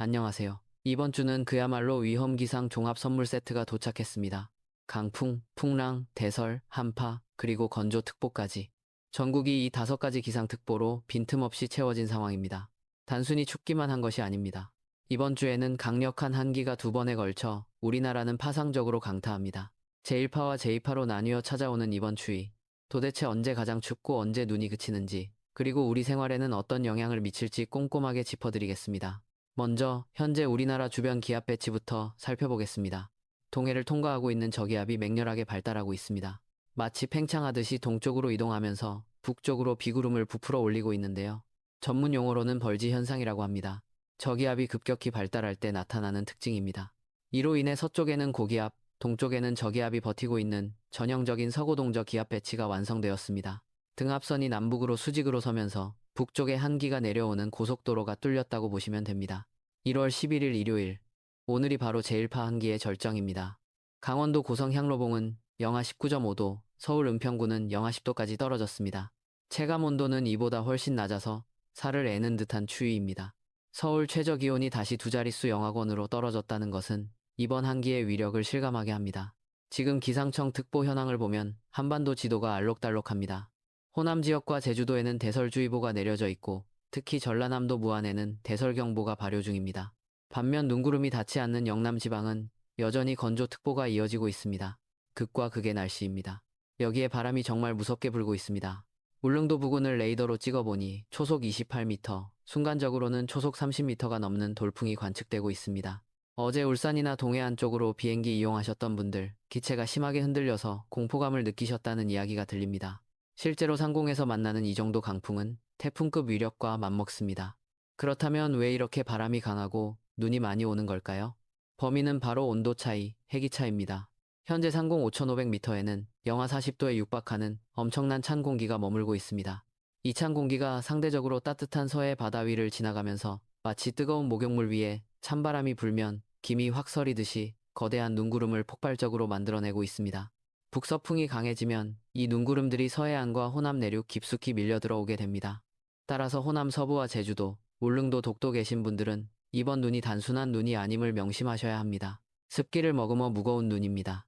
안녕하세요. 이번 주는 그야말로 위험기상 종합 선물 세트가 도착했습니다. 강풍, 풍랑, 대설, 한파, 그리고 건조특보까지. 전국이 이 5가지 기상특보로 빈틈없이 채워진 상황입니다. 단순히 춥기만 한 것이 아닙니다. 이번 주에는 강력한 한기가 2번에 걸쳐 우리나라는 파상적으로 강타합니다. 제1파와 제2파로 나뉘어 찾아오는 이번 추위. 도대체 언제 가장 춥고 언제 눈이 그치는지, 그리고 우리 생활에는 어떤 영향을 미칠지 꼼꼼하게 짚어드리겠습니다. 먼저 현재 우리나라 주변 기압 배치부터 살펴보겠습니다. 동해를 통과하고 있는 저기압이 맹렬하게 발달하고 있습니다. 마치 팽창하듯이 동쪽으로 이동하면서 북쪽으로 비구름을 부풀어 올리고 있는데요. 전문 용어로는 벌지 현상이라고 합니다. 저기압이 급격히 발달할 때 나타나는 특징입니다. 이로 인해 서쪽에는 고기압, 동쪽에는 저기압이 버티고 있는 전형적인 서고동저 기압 배치가 완성되었습니다. 등압선이 남북으로 수직으로 서면서 북쪽에 한기가 내려오는 고속도로가 뚫렸다고 보시면 됩니다. 1월 11일 일요일, 오늘이 바로 제1파 한기의 절정입니다. 강원도 고성 향로봉은 영하 19.5도, 서울 은평구는 영하 10도까지 떨어졌습니다. 체감 온도는 이보다 훨씬 낮아서 살을 애는 듯한 추위입니다. 서울 최저기온이 다시 2자릿수 영하권으로 떨어졌다는 것은 이번 한기의 위력을 실감하게 합니다. 지금 기상청 특보 현황을 보면 한반도 지도가 알록달록합니다. 호남 지역과 제주도에는 대설주의보가 내려져 있고 특히 전라남도 무안에는 대설경보가 발효 중입니다. 반면 눈구름이 닿지 않는 영남 지방은 여전히 건조특보가 이어지고 있습니다. 극과 극의 날씨입니다. 여기에 바람이 정말 무섭게 불고 있습니다. 울릉도 부근을 레이더로 찍어보니 초속 28m, 순간적으로는 초속 30m가 넘는 돌풍이 관측되고 있습니다. 어제 울산이나 동해안 쪽으로 비행기 이용하셨던 분들, 기체가 심하게 흔들려서 공포감을 느끼셨다는 이야기가 들립니다. 실제로 상공에서 만나는 이 정도 강풍은 태풍급 위력과 맞먹습니다. 그렇다면 왜 이렇게 바람이 강하고 눈이 많이 오는 걸까요? 범인은 바로 온도 차이, 해기 차이입니다. 현재 상공 5,500m에는 영하 40도에 육박하는 엄청난 찬 공기가 머물고 있습니다. 이 찬 공기가 상대적으로 따뜻한 서해 바다 위를 지나가면서 마치 뜨거운 목욕물 위에 찬바람이 불면 김이 확 서리듯이 거대한 눈구름을 폭발적으로 만들어내고 있습니다. 북서풍이 강해지면 이 눈구름들이 서해안과 호남 내륙 깊숙이 밀려 들어오게 됩니다. 따라서 호남 서부와 제주도, 울릉도 독도 계신 분들은 이번 눈이 단순한 눈이 아님을 명심하셔야 합니다. 습기를 머금어 무거운 눈입니다.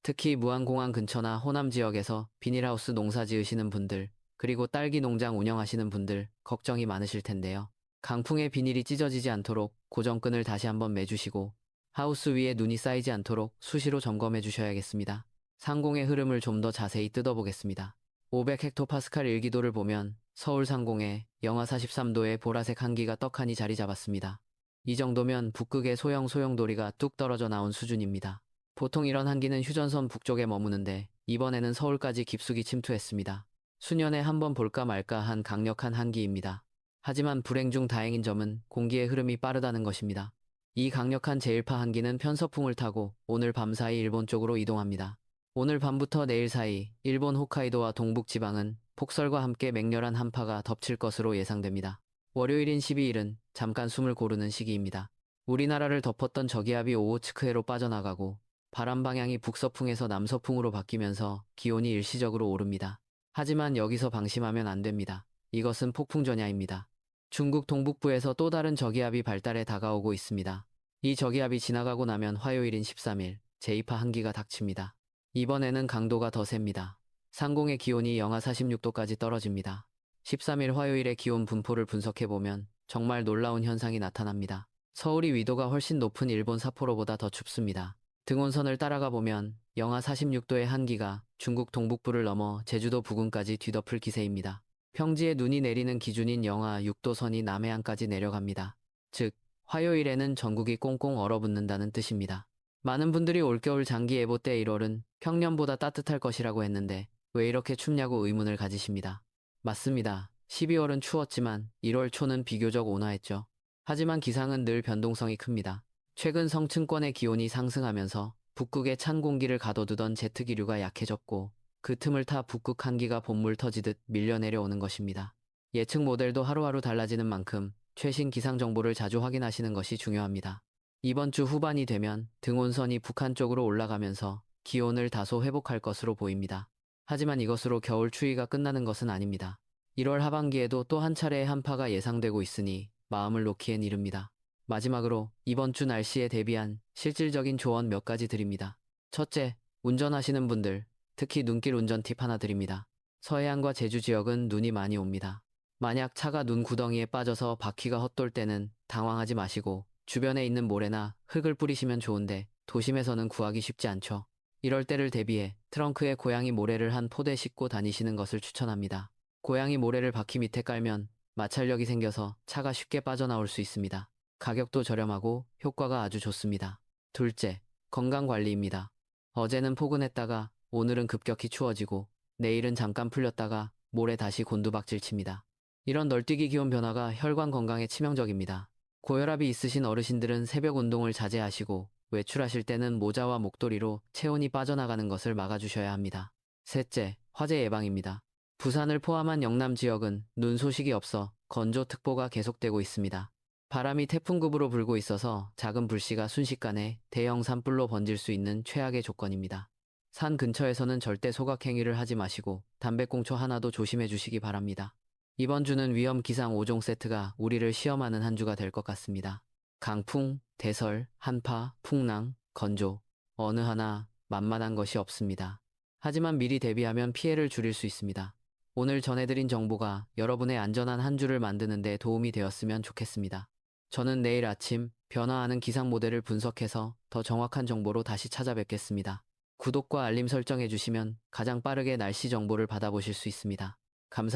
특히 무안공항 근처나 호남 지역에서 비닐하우스 농사 지으시는 분들, 그리고 딸기 농장 운영하시는 분들 걱정이 많으실 텐데요. 강풍에 비닐이 찢어지지 않도록 고정끈을 다시 한번 매주시고 하우스 위에 눈이 쌓이지 않도록 수시로 점검해 주셔야겠습니다. 상공의 흐름을 좀 더 자세히 뜯어보겠습니다. 500헥토파스칼 일기도를 보면 서울 상공에 영하 43도의 보라색 한기가 떡하니 자리 잡았습니다. 이 정도면 북극의 소용돌이가 뚝 떨어져 나온 수준입니다. 보통 이런 한기는 휴전선 북쪽에 머무는데 이번에는 서울까지 깊숙이 침투했습니다. 수년에 한 번 볼까 말까 한 강력한 한기입니다. 하지만 불행 중 다행인 점은 공기의 흐름이 빠르다는 것입니다. 이 강력한 제1파 한기는 편서풍을 타고 오늘 밤사이 일본 쪽으로 이동합니다. 오늘 밤부터 내일 사이 일본 홋카이도와 동북지방은 폭설과 함께 맹렬한 한파가 덮칠 것으로 예상됩니다. 월요일인 12일은 잠깐 숨을 고르는 시기입니다. 우리나라를 덮었던 저기압이 오호츠크해로 빠져나가고 바람 방향이 북서풍에서 남서풍으로 바뀌면서 기온이 일시적으로 오릅니다. 하지만 여기서 방심하면 안 됩니다. 이것은 폭풍전야입니다. 중국 동북부에서 또 다른 저기압이 발달해 다가오고 있습니다. 이 저기압이 지나가고 나면 화요일인 13일, 제2파 한기가 닥칩니다. 이번에는 강도가 더 셉니다. 상공의 기온이 영하 46도까지 떨어집니다. 13일 화요일의 기온 분포를 분석해보면 정말 놀라운 현상이 나타납니다. 서울이 위도가 훨씬 높은 일본 삿포로보다 더 춥습니다. 등온선을 따라가 보면 영하 46도의 한기가 중국 동북부를 넘어 제주도 부근까지 뒤덮을 기세입니다. 평지에 눈이 내리는 기준인 영하 6도 선이 남해안까지 내려갑니다. 즉, 화요일에는 전국이 꽁꽁 얼어붙는다는 뜻입니다. 많은 분들이 올겨울 장기 예보 때 1월은 평년보다 따뜻할 것이라고 했는데 왜 이렇게 춥냐고 의문을 가지십니다. 맞습니다. 12월은 추웠지만 1월 초는 비교적 온화했죠. 하지만 기상은 늘 변동성이 큽니다. 최근 성층권의 기온이 상승하면서 북극의 찬 공기를 가둬두던 제트기류가 약해졌고 그 틈을 타 북극 한기가 본물 터지듯 밀려 내려오는 것입니다. 예측 모델도 하루하루 달라지는 만큼 최신 기상 정보를 자주 확인하시는 것이 중요합니다. 이번 주 후반이 되면 등온선이 북한 쪽으로 올라가면서 기온을 다소 회복할 것으로 보입니다. 하지만 이것으로 겨울 추위가 끝나는 것은 아닙니다. 1월 하반기에도 또 한 차례의 한파가 예상되고 있으니 마음을 놓기엔 이릅니다. 마지막으로 이번 주 날씨에 대비한 실질적인 조언 몇 가지 드립니다. 첫째, 운전하시는 분들, 특히 눈길 운전 팁 하나 드립니다. 서해안과 제주 지역은 눈이 많이 옵니다. 만약 차가 눈 구덩이에 빠져서 바퀴가 헛돌 때는 당황하지 마시고 주변에 있는 모래나 흙을 뿌리시면 좋은데 도심에서는 구하기 쉽지 않죠. 이럴 때를 대비해 트렁크에 고양이 모래를 한 포대 싣고 다니시는 것을 추천합니다. 고양이 모래를 바퀴 밑에 깔면 마찰력이 생겨서 차가 쉽게 빠져나올 수 있습니다. 가격도 저렴하고 효과가 아주 좋습니다. 둘째, 건강관리입니다. 어제는 포근했다가 오늘은 급격히 추워지고 내일은 잠깐 풀렸다가 모레 다시 곤두박질 칩니다. 이런 널뛰기 기온 변화가 혈관 건강에 치명적입니다. 고혈압이 있으신 어르신들은 새벽 운동을 자제하시고 외출하실 때는 모자와 목도리로 체온이 빠져나가는 것을 막아주셔야 합니다. 셋째, 화재 예방입니다. 부산을 포함한 영남 지역은 눈 소식이 없어 건조특보가 계속되고 있습니다. 바람이 태풍급으로 불고 있어서 작은 불씨가 순식간에 대형 산불로 번질 수 있는 최악의 조건입니다. 산 근처에서는 절대 소각 행위를 하지 마시고 담배꽁초 하나도 조심해 주시기 바랍니다. 이번 주는 위험 기상 5종 세트가 우리를 시험하는 한 주가 될 것 같습니다. 강풍, 대설, 한파, 풍랑, 건조, 어느 하나 만만한 것이 없습니다. 하지만 미리 대비하면 피해를 줄일 수 있습니다. 오늘 전해드린 정보가 여러분의 안전한 한 주를 만드는 데 도움이 되었으면 좋겠습니다. 저는 내일 아침 변화하는 기상 모델을 분석해서 더 정확한 정보로 다시 찾아뵙겠습니다. 구독과 알림 설정해 주시면 가장 빠르게 날씨 정보를 받아보실 수 있습니다. 감사합니다.